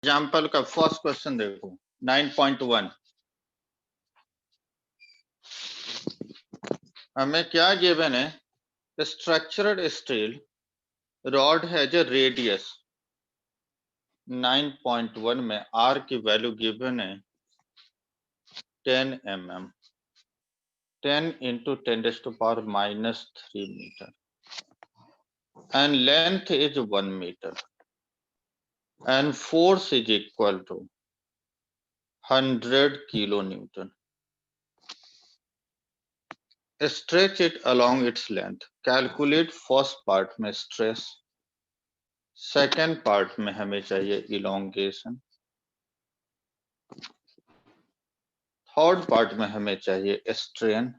Example का first question देखो 9.1 हमें क्या गिवन है structured steel rod has a radius 9.1 में r की वैल्यू गिवन है 10 mm 10 into 10 raised to power minus 3 meter and length is 1 meter and force is equal to 100 kilonewton. Stretch it along its length. Calculate first part में stress, second part में हमें चाहिए elongation, third part में हमें चाहिए strain.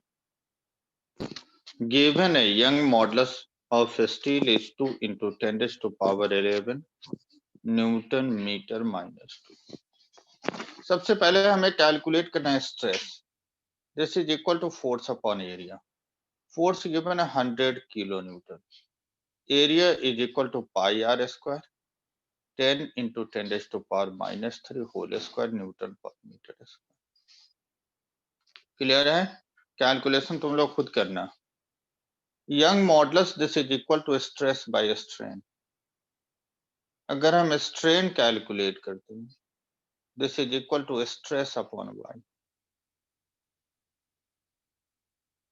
Given a young modulus of steel is 2 into 10 raised to power 11 Newton meter minus 2. सबसे पहले हमें कैलकुलेट करना है stress. This is equal to force upon area. Force given है 100 kilo newton. Area is equal to pi R square 10 into 10 raised to power minus 3 whole square newton per metre square. Clear है? Calculation तुम लोग खुद करना. Young modulus this is equal to stress by strain. अगर हम strain calculate करते हैं this is equal to stress upon Y.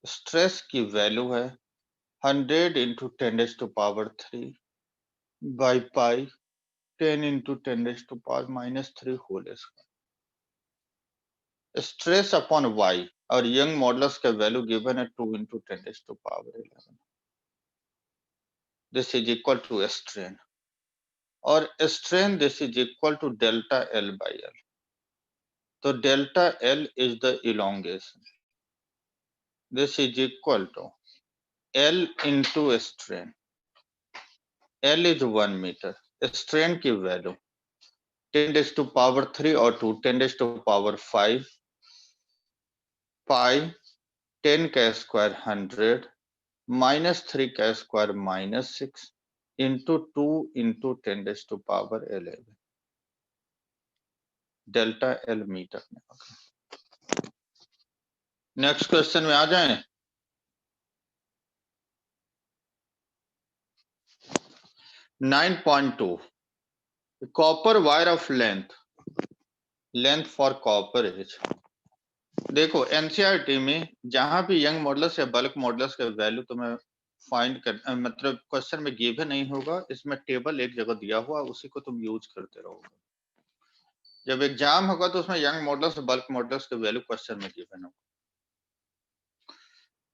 Stress की वैल्यू है 100 into 10 raised to power 3 by pi 10 into 10 raised to power minus 3 whole square. Stress upon y और Young modulus का value given है 2 into 10 raised to power 11. This is equal to strain और strain this is equal to delta L by L. तो delta L is the elongation. This is equal to L into strain. L is 1 metre. Strain की value 10 raised to power 3 और 2 10 raised to power 5 pi 10 का square 100 minus 3 का square minus 6 into 2 into 10 raised to power 11. Delta L metre में होगा. Next question में आ जाएं. 9.2 copper wire of length for copper is. देखो एनसीईआरटी में जहां भी यंग मॉडुलस या बल्क मॉडुलस का वैल्यू तुम्हें फाइंड कर मतलब क्वेश्चन में गिवन नहीं होगा, इसमें टेबल एक जगह दिया हुआ उसी को तुम यूज करते रहोगे. जब एग्जाम होगा तो उसमें यंग मॉडुलस बल्क मॉडुलस का वैल्यू क्वेश्चन में गिवन होगा.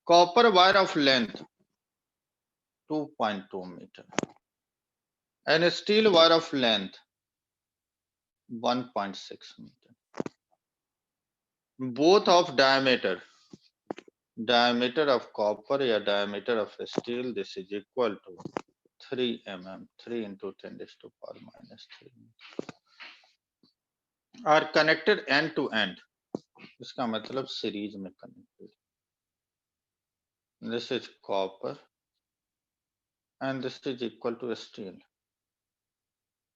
Copper wire of length 2.2 metre and steel wire of length 1.6 meter. Both of diameter of copper या diameter of steel this is equal to 3 mm 3 into 10 raised to power minus 3 are connected end to end. इसका मतलब series में connected. This is copper and this is equal to steel.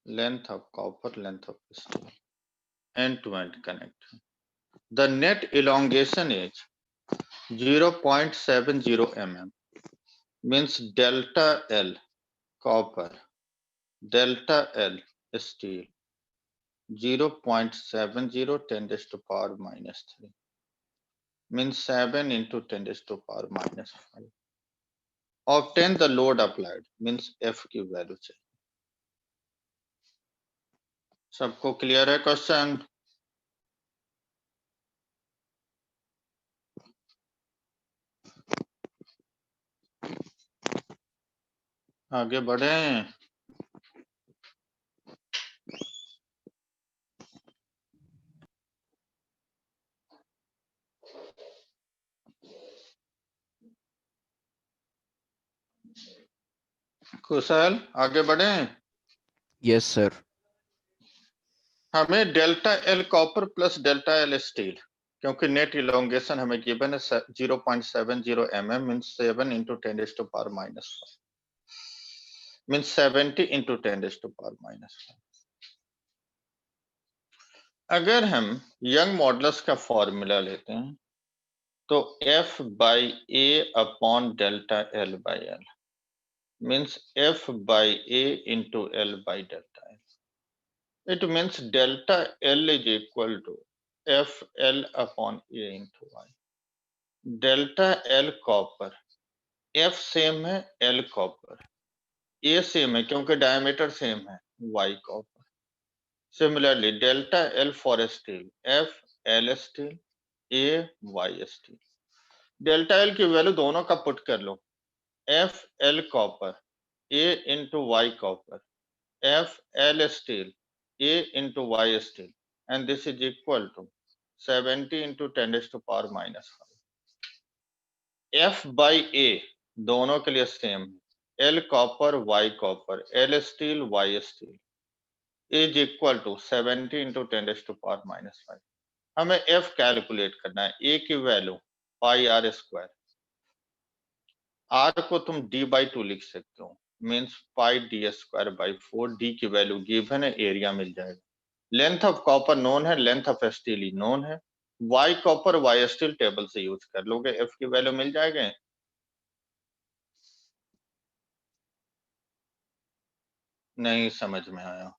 Length of copper, length of steel, end to end connected. The net elongation is 0.70 mm. Means delta L copper, delta L steel 0.70 10 raised to power minus 3 means 7 into 10 raised to power minus 5. Obtain the load applied means F की value चाहिए. सबको clear है question? आगे बढ़े. कुशल आगे बढ़े. Yes sir. हमें delta L copper plus delta L steel क्योंकि नेट इलोंगेशन हमें गिवन है 0.70 mm means 7 into 10 raised to power minus 5 means 70 into 10 raised to power minus 5. अगर हम यंग मॉडुलस का फॉर्मूला लेते हैं तो F by A upon delta L by L means F by A into L by delta L. It means delta L is equal to FL upon A into Y. Delta L copper, F same है, L copper, A same है क्योंकि diameter same है, Y copper. Similarly, delta L for steel, F L steel, A Y steel. Delta L की value दोनों का put कर लो, F L copper, A into Y copper, F L steel, A into Y steel, and this is equal to 70 into 10⁻⁻5. F by A दोनों के लिए same है, L copper Y copper, L steel Y steel is equal to 70 into 10⁻⁻5. हमें F calculate करना है, A की value pi R square, R को तुम d बाई 2 लिख सकते हो, means pi D square by 4. D की वैल्यू गिवन है, एरिया मिल जाएगा. लेंथ ऑफ कॉपर नोन है, लेंथ ऑफ स्टील नोन है, Y copper Y steel table से यूज कर लोगे, एफ की वैल्यू मिल जाएगा. नहीं समझ में आया.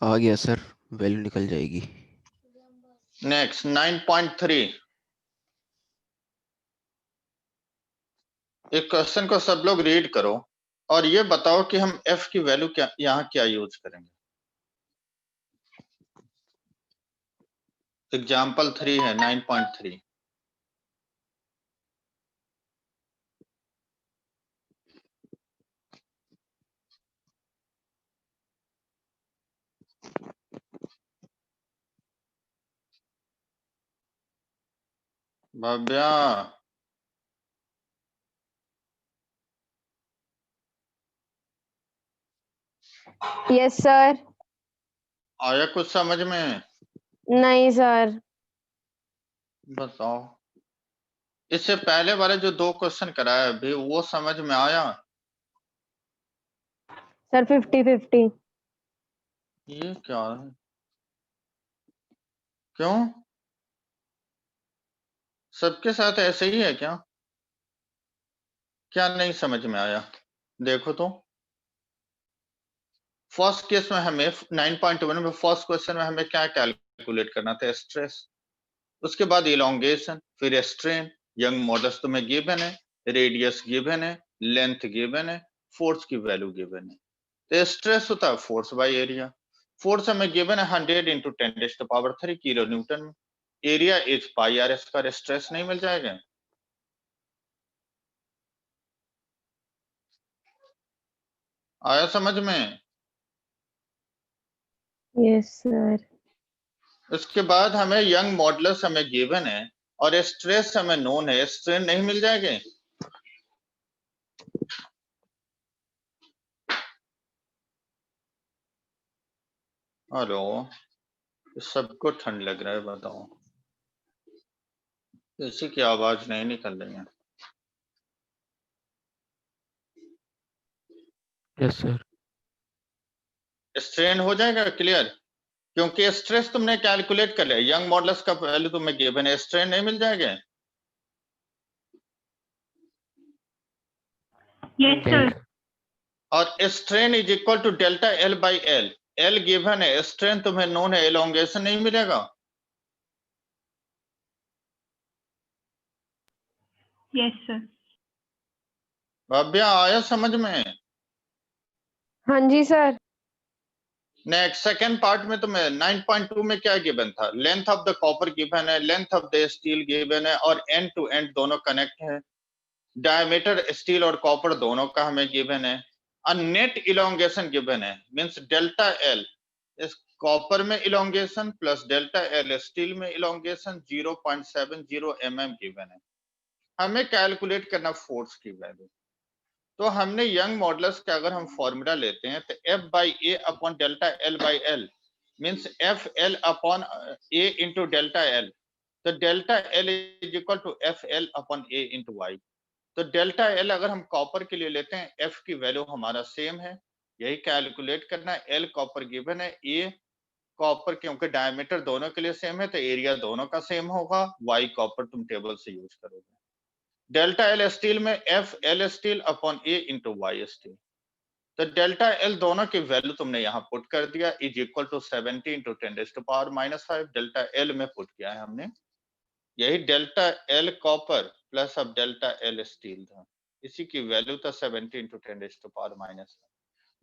आ गया सर, वैल्यू निकल जाएगी. नेक्स्ट 9.3. एक क्वेश्चन को सब लोग रीड करो और ये बताओ कि हम एफ की वैल्यू क्या यहाँ क्या यूज करेंगे. एग्जाम्पल 3 है 9.3. Bhavya yes sir. आया कुछ समझ में? नहीं सर. बताओ. इससे पहले वाले जो 2 क्वेश्चन कराया अभी वो समझ में आया? सर 50-50. ये क्या है? क्यों सबके साथ ऐसे ही है क्या? क्या नहीं समझ में आया? देखो तो फर्स्ट केस में हमें 9.1 में फर्स्ट क्वेश्चन में हमें क्या कैलकुलेट करना था? स्ट्रेस, उसके बाद इलोंगेशन, फिर स्ट्रेन. यंग मॉडल्स तो में गिवन है, रेडियस गिवन है, लेंथ गिवन है, फोर्स की वैल्यू गिवन है. तो स्ट्रेस होता है फोर्स बाय एरिया. फोर्स हमें गिवन है 100 इंटू 10⁻³ किलो न्यूटन में. Area is pi R square. Stress नहीं मिल जाएगा? आया समझ में? Yes sir. उसके बाद हमें यंग मॉडुलस हमें गिवन है और स्ट्रेस हमें नोन है, स्ट्रेन नहीं मिल जाएंगे? हेलो, सबको ठंड लग रहा है, बताओ किसी की आवाज नहीं निकल रही है. Yes sir. स्ट्रेन हो जाएगा क्लियर? क्योंकि स्ट्रेस तुमने कैलकुलेट कर लिया, यंग मॉडुलस का वैल्यू तुम्हें गिवन है, स्ट्रेन नहीं मिल जाएगा? Yes sir. और strain is equal to delta L by L. L given है, स्ट्रेन तुम्हें नोन है, एलोंगेशन नहीं मिलेगा? Yes sir. भव्या आया समझ में? हाँ जी सर. नेक्स्ट सेकंड पार्ट में तुम्हें 9.2 में क्या गिवन था? Length of the copper given है, length of the steel given है और एंड टू एंड दोनों कनेक्ट है. डायमीटर स्टील और कॉपर दोनों का हमें गिवन है. नेट इलोंगेशन गिवन है, मींस डेल्टा एल इस कॉपर में elongation plus delta L steel में इलोंगेशन 0.70 mm गिवन है. हमें कैलकुलेट करना फोर्स की वैल्यू. तो हमने यंग मॉडुलस का अगर हम फॉर्मूला लेते हैं तो F by A upon delta L by L means F L upon A into delta L. तो delta L is equal to F L upon A into Y. तो डेल्टा एल अगर हम कॉपर के लिए लेते हैं, एफ की value हमारा सेम है, यही कैलकुलेट करना है। एल कॉपर गिवन है, ए कॉपर क्योंकि डायमीटर दोनों के लिए सेम है तो एरिया दोनों का सेम होगा। वाई कॉपर तुम टेबल से यूज करोगे। डेल्टा एल स्टील में F L steel upon A into Y steel. तो डेल्टा एल दोनों की वैल्यू तुमने यहाँ पुट कर दिया, is equal to 70 into 10⁻⁵ delta L में पुट किया है हमने। यही डेल्टा एल कॉपर प्लस अब डेल्टा एल स्टील था, इसी की वैल्यू था 70 इंटू 10⁻⁵।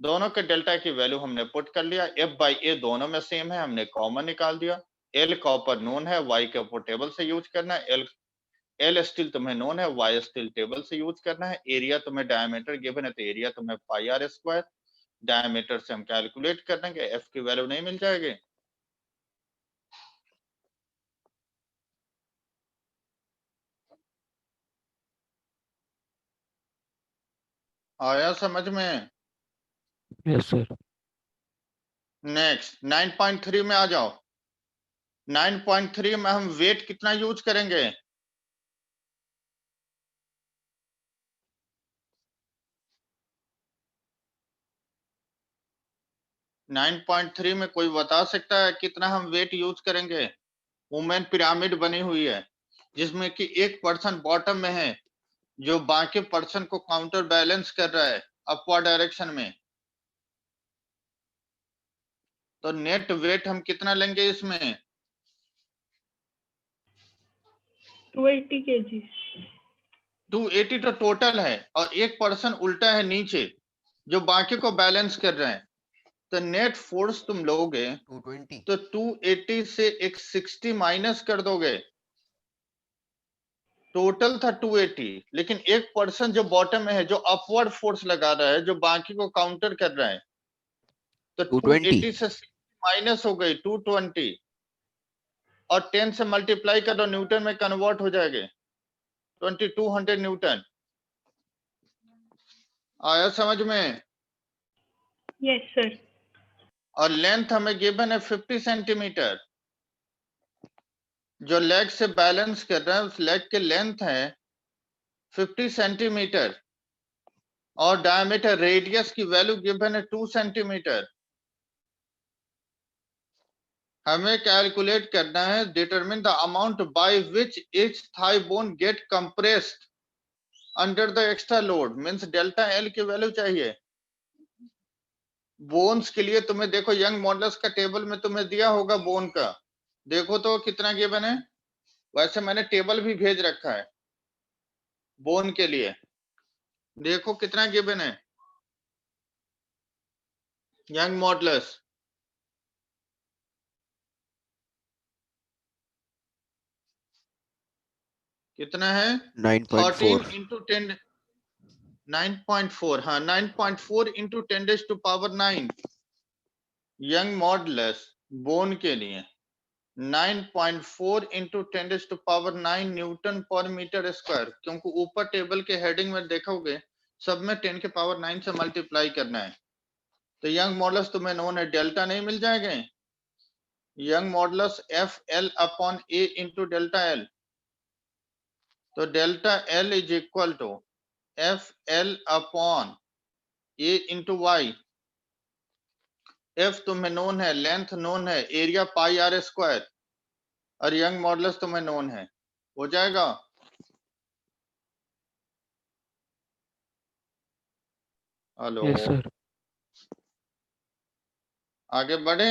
दोनों के डेल्टा की वैल्यू हमने पुट कर लिया। एफ बाई ए दोनों में सेम है, हमने कॉमन निकाल दिया। एल कॉपर नोन है, वाई के ऊपर टेबल से यूज करना है। एल स्टील तुम्हें नोन है, वाई स्टील टेबल से यूज करना है। एरिया तुम्हें डायमीटर गिवन है तो एरिया तुम्हें पाई आर स्क्वायर। डायमीटर से हम कैलकुलेट कर देंगे, एफ की वैल्यू नहीं मिल जाएगी। आया समझ में? Yes sir. नेक्स्ट 9.3 में आ जाओ। 9.3 में हम वेट कितना यूज करेंगे? नाइन पॉइंट थ्री में कोई बता सकता है कितना हम वेट यूज करेंगे? वुमेन पिरामिड बनी हुई है जिसमें कि एक पर्सन बॉटम में है जो बाकी पर्सन को काउंटर बैलेंस कर रहा है अपवर्ड डायरेक्शन में। तो नेट वेट हम कितना लेंगे इसमें? 280 kg। 280 तो टोटल है और एक पर्सन उल्टा है नीचे जो बाकी को बैलेंस कर रहे हैं। तो नेट फोर्स तुम लोगे 220। तो 280 से एक 60 माइनस कर दोगे। टोटल था 280, लेकिन एक पर्सन जो बॉटम में है जो अपवर्ड फोर्स लगा रहा है जो बाकी को काउंटर कर रहा है, तो 220। 280 से माइनस हो गई 220 और 10 से मल्टीप्लाई कर दो, न्यूटन में कन्वर्ट हो जाएंगे 2200 न्यूटन। आया समझ में? Yes sir. और लेंथ हमें गिवन है 50 सेंटीमीटर। जो लेग से बैलेंस कर रहा है उस लेग के लेंथ है 50 सेंटीमीटर और डायमीटर रेडियस की वैल्यू गिवन है 2 सेंटीमीटर। हमें कैलकुलेट करना है determine the amount by which each thigh bone get compressed under the extra load. Means delta L की वैल्यू चाहिए बोन्स के लिए। तुम्हें देखो यंग मॉडल्स का टेबल में तुम्हें दिया होगा बोन का, देखो तो कितना गिवन है। वैसे मैंने टेबल भी भेज रखा है बोन के लिए, देखो कितना गिवन है यंग मॉडल्स। कितना है? 13 9.4। इंटू 10 9.4। हाँ 9.4 इंटू 10⁻⁹ यंग मॉडल्स बोन के लिए 9.4 into 10⁻⁹ Newton per metre square. क्योंकि ऊपर टेबल के हेडिंग में देखोगे सब में 10 के पावर 9 से मल्टीप्लाई करना है। तो यंग मॉडल्स तुम्हें नोन है, डेल्टा नहीं मिल जाएंगे। Young modulus F L upon A into delta L. तो delta L is equal to F L upon A into Y. F तुम्हें नोन है, लेंथ नोन है, एरिया पाई आर स्क्वायर और यंग मॉडल्स तुम्हें known है। हो जाएगा? Hello, yes sir. आगे बढ़े?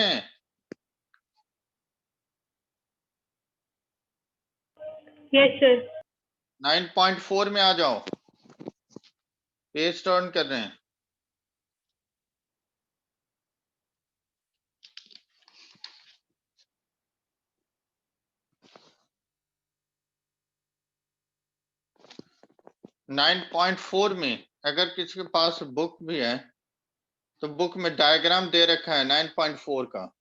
Yes sir. 9.4 में आ जाओ, पेज टर्न कर रहे हैं। नाइन पॉइंट फोर में अगर किसी के पास बुक भी है तो बुक में डायग्राम दे रखा है 9.4 का।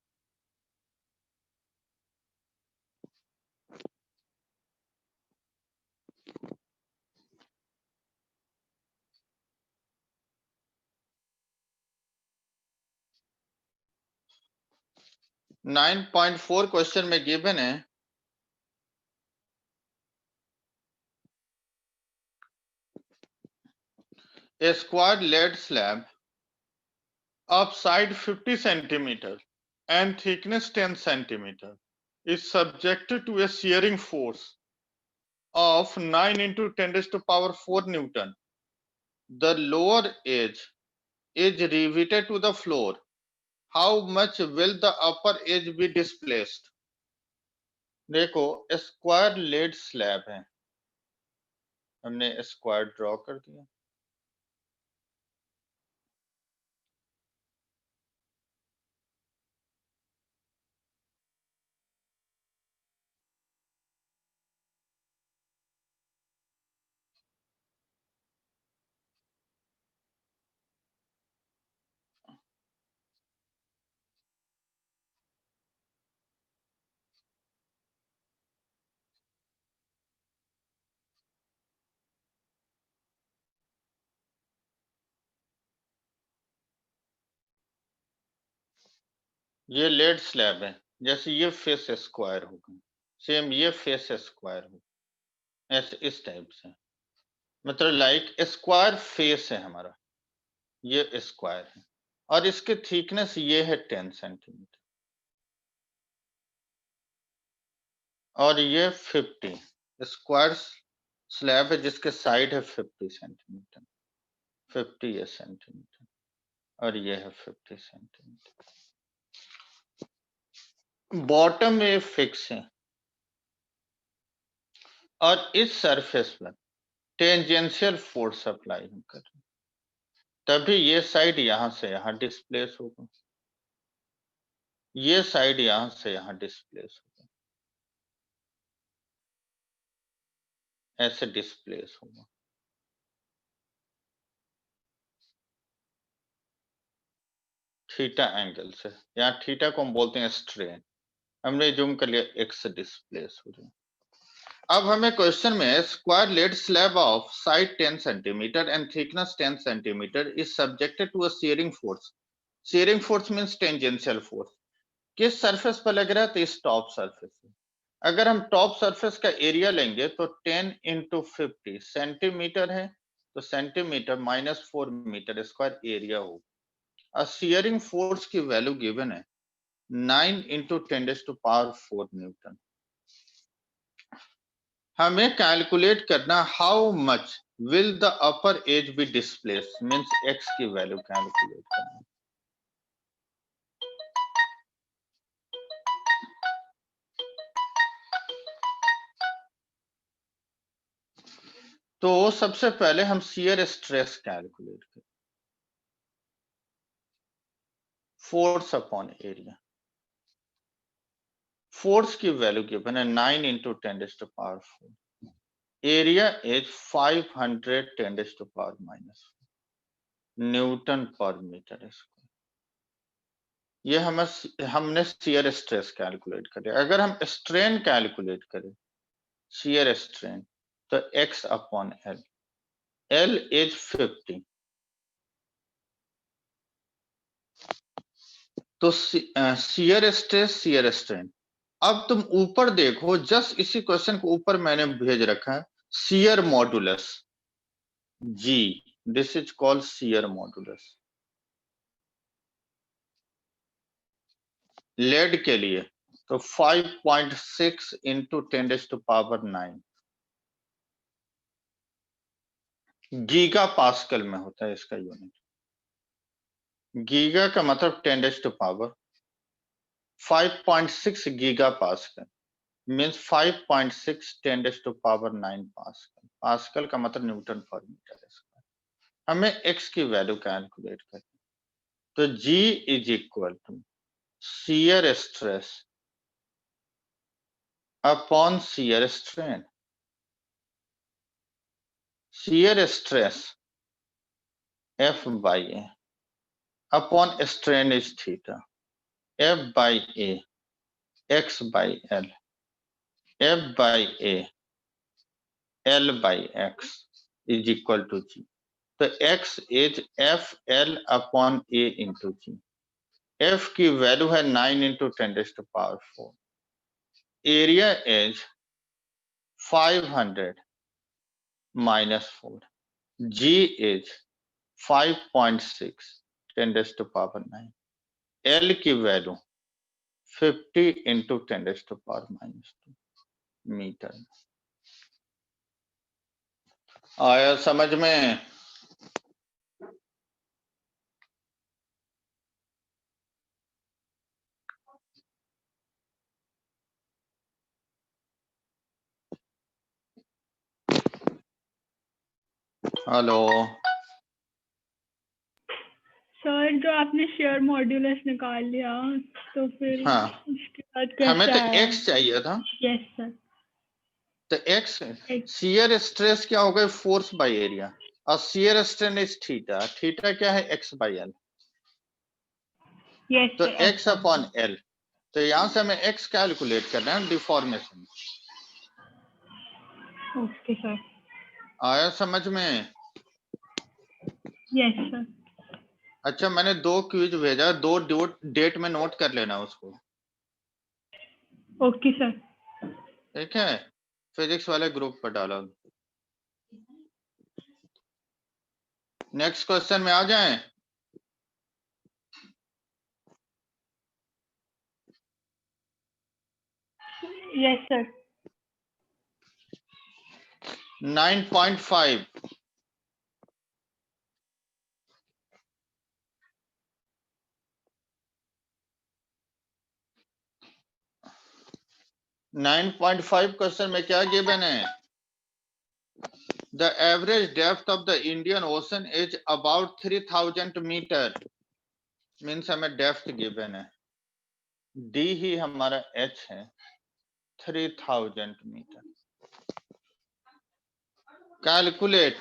नाइन पॉइंट फोर क्वेश्चन में गिवन है a square lead slab of side 50 centimeter and thickness 10 centimeter is subjected to a shearing force of 9 into 10 raised to power 4 Newton. The lower edge is riveted to the floor. How much will the upper edge be displaced? देखो square lead slab है, हमने square draw कर दिया। ये lead slab है, जैसे ये face square होगा, सेम ये फेस स्क्वायर होगा, ऐसे इस टाइप से, मतलब लाइक स्क्वायर फेस है हमारा, ये स्क्वायर है और इसके थिकनेस ये है 10 सेंटीमीटर और ये 50 स्क्वायर स्लैब है जिसके साइड है 50 सेंटीमीटर, 50 ये सेंटीमीटर और ये है 50 सेंटीमीटर। बॉटम में फिक्स है और इस सरफेस पर टेंजेंशियल फोर्स अप्लाई हम कर रहे हैं, तभी ये साइड यहां से यहां डिस्प्लेस होगा, ये साइड यहां से यहां डिस्प्लेस होगा, ऐसे डिस्प्लेस होगा। थीटा एंगल से, यहाँ थीटा को हम बोलते हैं स्ट्रेन, हमने जूम कर लिया, एक्स डिस्प्लेस हो जाए। अब हमें क्वेश्चन में square lead slab of side 10 centimetre and thickness 10 centimetre is subjected to a shearing force. shearing force मींस टेंजेंशियल फोर्स। किस सरफेस पर लग रहा है? तो इस टॉप सरफेस पे। अगर हम टॉप सरफेस का एरिया लेंगे तो 10 इंटू 50 सेंटीमीटर है, तो centimetre minus 4 metre square area होगा। shearing फोर्स की वैल्यू गिवन है 9 इंटू 10⁴ न्यूटन। हमें कैलकुलेट करना how much will the upper edge be displace, means X की वैल्यू कैलकुलेट करना। तो सबसे पहले हम शियर स्ट्रेस कैलकुलेट करें, फोर्स अपॉन एरिया। फोर्स की वैल्यू गिवन है 9 into 10⁴। Area is 500 10⁻⁻⁴ newton per metre square. ये हमने शियर स्ट्रेस कैलकुलेट कर लिया। अगर हम स्ट्रेन कैलकुलेट करें, शियर स्ट्रेन, तो x upon L, L is 50, तो शियर स्ट्रेस शियर स्ट्रेन। अब तुम ऊपर देखो, जस्ट इसी क्वेश्चन को ऊपर मैंने भेज रखा है, shear modulus G, this is called shear modulus. Lead के लिए तो 5.6 इंटू 10⁻⁹ गीगा पास्कल में होता है इसका यूनिट। गीगा का मतलब 10⁻⁵, 5.6 giga pascal means 5.6 10⁻⁹ pascal. Pascal का मतलब न्यूटन पर मीटर स्क्वायर। हमें x की वैल्यू कैलकुलेट करनी, तो G is equal to shear stress upon shear strain. Shear stress F by A upon strain is theta, F by A, x by L, F by A, L by x is equal to G. तो x is FL upon A into G. F की value है 9 into 10⁻⁴। Area is 500 minus 4. G is 5.6 10⁻⁹ L की value 50 into 10⁻⁻² metre. आया समझ में? Hello sir जो आपने share modulus निकाल लिया तो फिर हाँ, उसके बाद हमें कैसे तो आया? x चाहिए था। Yes sir. तो x शियर स्ट्रेस क्या हो गई? फोर्स बाय एरिया, और shear strain is theta. Theta क्या है? x by L. यस तो सर। x upon L. तो यहां से हमें x कैलकुलेट करना है, डिफॉर्मेशन। Okay sir. आया समझ में? Yes sir. अच्छा, मैंने 2 क्विज भेजा, 2 डेट में नोट कर लेना उसको। Okay sir. ठीक है, फिजिक्स वाले ग्रुप पर डालो। नेक्स्ट क्वेश्चन में आ जाएं। Yes sir. 9.5 9.5 क्वेश्चन में क्या गिवन है? The average depth of the Indian Ocean is about 3000 मीटर। मीन्स हमें डेप्थ गिवन है, D ही हमारा H है, 3000 मीटर। Calculate.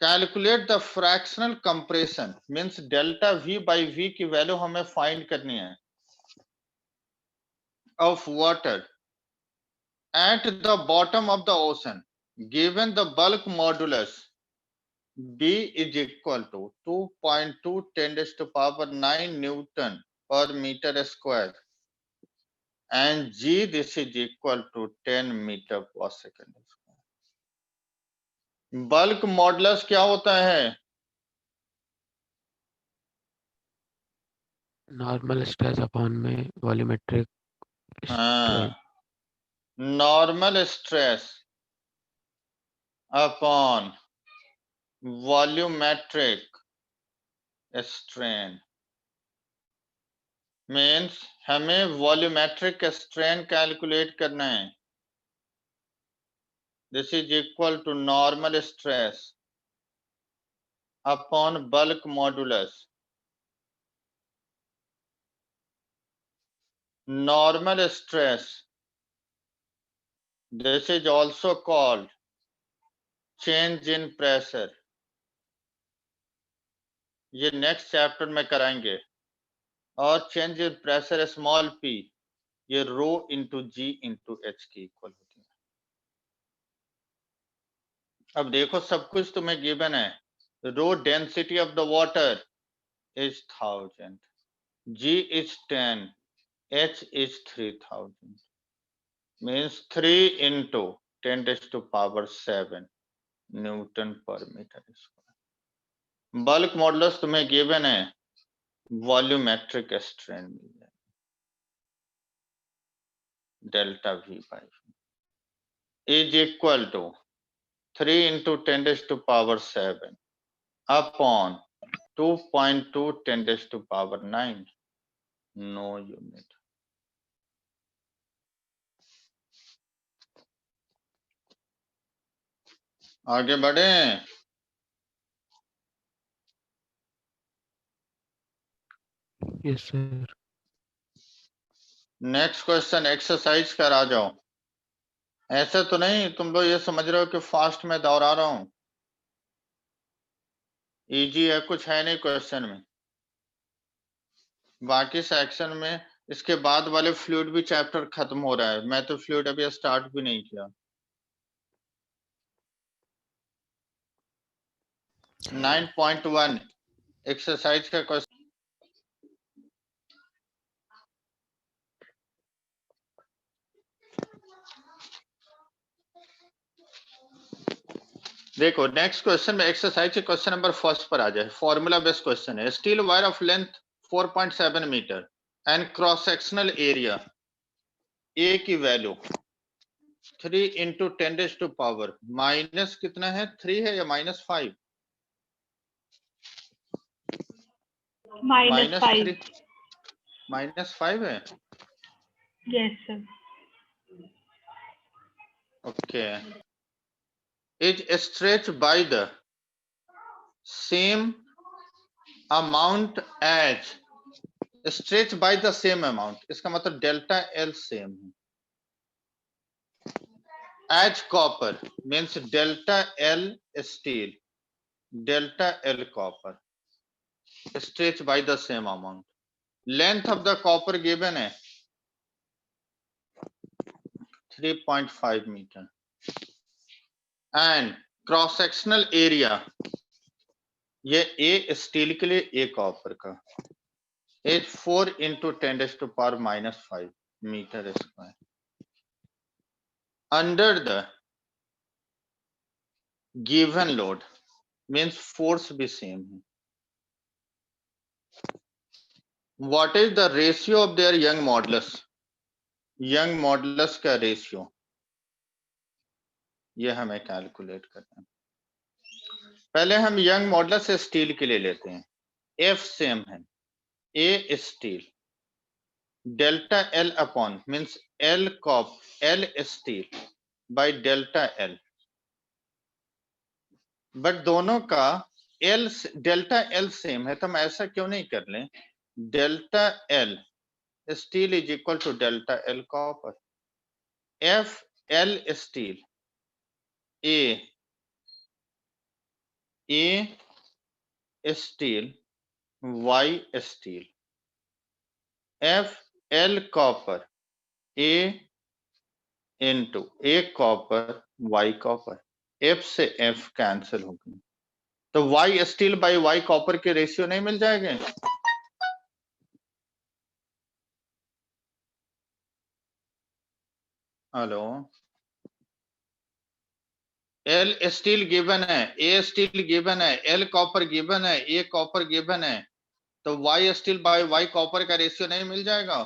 Calculate the fractional compression, means delta V by V की वैल्यू हमें फाइंड करनी है of water at the bottom of the ocean given the bulk modulus B is equal to 2.2 10⁻⁹ Newton per meter square and G this is equal to 10 meter per second square। Bulk modulus क्या होता है? Normal stress upon में volumetric strain. Normal stress upon volumetric strain. Means हमें volumetric strain calculate करना है। This is equal to normal stress upon bulk modulus. Normal stress, this is also called change in pressure। ये next chapter में कराएंगे। और change in pressure small p, ये rho into G into H की equal होती है। अब देखो सब कुछ तुम्हें गिवन है। Rho density of the water is 1000, G is 10, H is 3000, means 3 into 10⁻⁷ newton per metre square. Bulk modulus तुम्हें गिवन है, वॉल्यूमेट्रिक स्ट्रेन मिल जाए delta V by is equal to 3 into 10⁻⁷ upon 2.2 10⁻⁹ no unit. आगे बढ़े। Yes sir. Next question exercise करा जाओ। ऐसे तो नहीं तुम लोग ये समझ रहे हो कि फास्ट में दोहरा रहा हूं। इजी है, कुछ है नहीं क्वेश्चन में। बाकी सेक्शन में इसके बाद वाले फ्लूइड भी चैप्टर खत्म हो रहा है। मैं तो फ्लूइड अभी स्टार्ट भी नहीं किया। 9.1 एक्सरसाइज का क्वेश्चन। देखो नेक्स्ट क्वेश्चन में एक्सरसाइज के क्वेश्चन नंबर फर्स्ट पर आ जाए। फॉर्मूला बेस्ड क्वेश्चन है। Steel wire of length 4.7 metre and cross sectional area A की वैल्यू 3 इंटू 10⁻⁻, माइनस कितना है 3 है या -5? -5. -5 है। Yes, sir. Okay. Is stretch by the same amount as, stretch by the same amount, इसका मतलब delta L same है। As copper means delta L steel, delta L copper, stretch by the same amount. Length of the copper given है 3.5 metre and cross sectional area, ये A steel के लिए A copper का, is 4 into 10⁻⁻5 metre square. Under the given load means force भी same है। What is the ratio of their young modulus, young modulus का ratio ये हमें calculate करना है। पहले हम यंग मॉडुलस स्टील के लिए लेते हैं। एफ सेम है, A steel, delta L upon means L copper L steel by delta L, but दोनों का एल डेल्टा एल सेम है, तो हम ऐसा क्यों नहीं कर लें, delta L steel is equal to delta L copper. F L steel A steel Y steel, F L copper A into A copper Y copper, F से एफ कैंसिल हो गई, तो Y steel by Y copper के ratio नहीं मिल जाएंगे। Hello, L steel given है, A steel given है, एल कॉपर गिवन है, ए कॉपर गिवन है, तो Y steel by Y copper का रेशियो नहीं मिल जाएगा?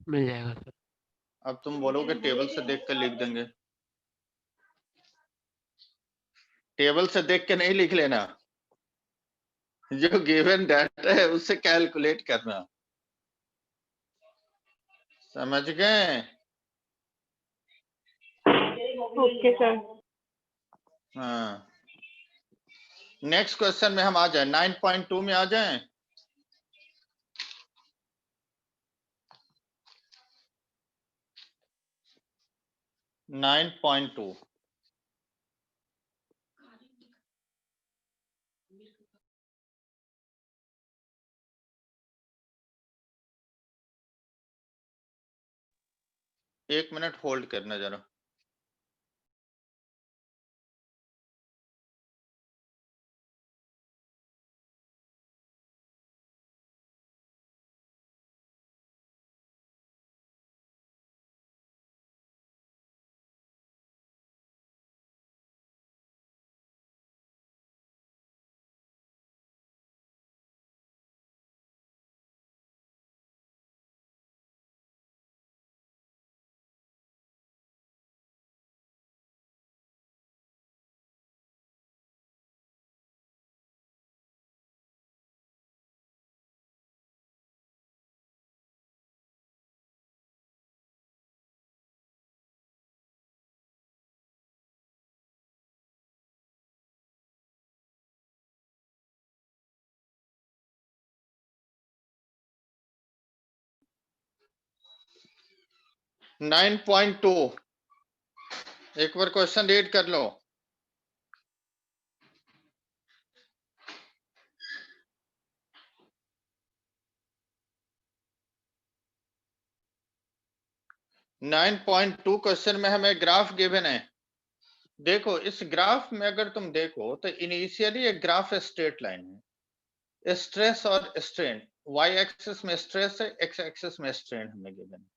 मिल जाएगा सर। अब तुम बोलोगे टेबल से देख कर लिख देंगे, टेबल से देख के नहीं लिख लेना, जो गिवन डाटा है उससे कैलकुलेट करना, समझ गए? Okay, sir. हाँ, नेक्स्ट क्वेश्चन में हम आ जाए, 9.2 में आ जाए। नाइन पॉइंट टू, एक मिनट होल्ड करना जरा। नाइन पॉइंट टू, एक बार क्वेश्चन रीड कर लो। नाइन पॉइंट टू क्वेश्चन में हमें ग्राफ गिवन है। देखो इस ग्राफ में अगर तुम देखो तो इनिशियली एक ग्राफ स्ट्रेट लाइन है, स्ट्रेस और स्ट्रेन, वाई एक्सिस में स्ट्रेस है, एक्स एक्सिस में स्ट्रेन हमें गिवन है।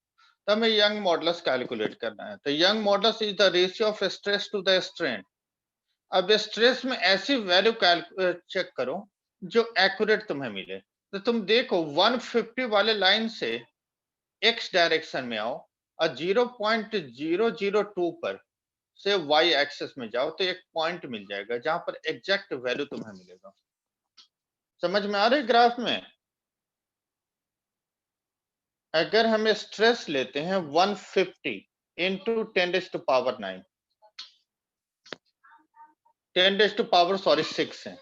तो हमें यंग मॉडुलस कैलकुलेट करना है। तो Young modulus is the ratio of stress to the strain. अब स्ट्रेस में ऐसी वैल्यू चेक करो जो एक्यूरेट तुम्हें मिले। तो तुम देखो 150 वाले लाइन से x डायरेक्शन में आओ और 0.002 पर से y एक्सिस में जाओ तो एक पॉइंट मिल जाएगा जहां पर एग्जैक्ट वैल्यू तुम्हें मिलेगा। समझ में आ रही ग्राफ में? अगर हम स्ट्रेस लेते हैं 150 इंटू 10⁻⁹ 6 है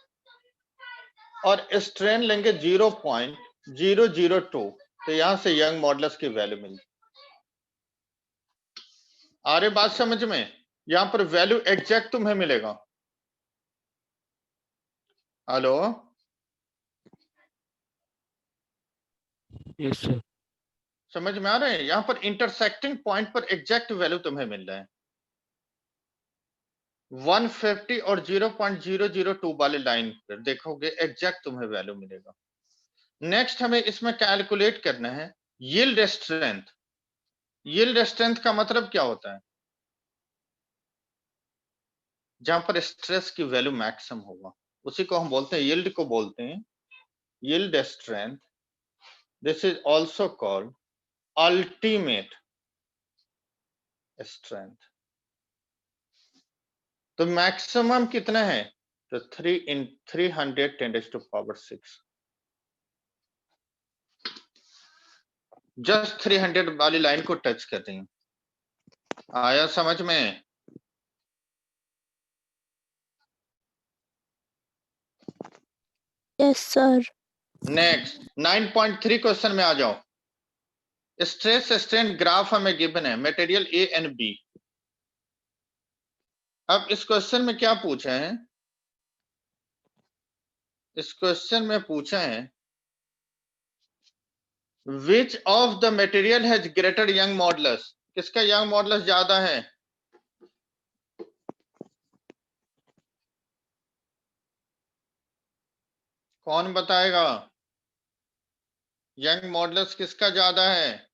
और स्ट्रेन लेंगे 0.002 तो यहां से यंग मॉडुलस की वैल्यू मिली। आ रही बात समझ में? यहां पर वैल्यू एग्जैक्ट तुम्हें मिलेगा। Hello, yes sir. समझ में आ रहे हैं? यहां पर इंटरसेक्टिंग पॉइंट पर एग्जैक्ट वैल्यू तुम्हें मिल रहा है। 150 और 0.002 वाले लाइन पर देखोगे एग्जैक्ट तुम्हें वैल्यू मिलेगा। नेक्स्ट हमें इसमें कैलकुलेट करना है यील्ड स्ट्रेंथ। यील्ड स्ट्रेंथ का मतलब क्या होता है? जहां पर स्ट्रेस की वैल्यू मैक्सिमम होगा उसी को हम बोलते हैं, यील्ड को बोलते हैं yield strength. This is also called ultimate strength. तो मैक्सिमम कितना है? तो 300 × 10⁻⁶। जस्ट 300 वाली लाइन को टच कर रही हूं। आया समझ में? Yes sir. नेक्स्ट 9.3 क्वेश्चन में आ जाओ। स्ट्रेस स्ट्रेन ग्राफ हमें गिवन है, मटेरियल ए एंड बी। अब इस क्वेश्चन में क्या पूछा है? इस क्वेश्चन में पूछा है which of the material has greater young modulus. किसका यंग मॉडुलस ज्यादा है? कौन बताएगा? यंग मॉडुलस किसका ज्यादा है?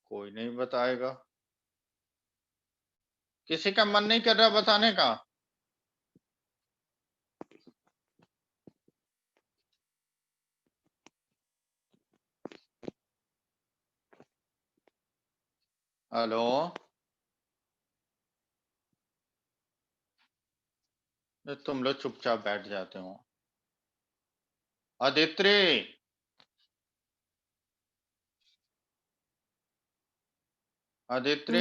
कोई नहीं बताएगा। किसी का मन नहीं कर रहा बताने का? हेलो, तुम लोग चुपचाप बैठ जाते हो। आदित्य, आदित्य,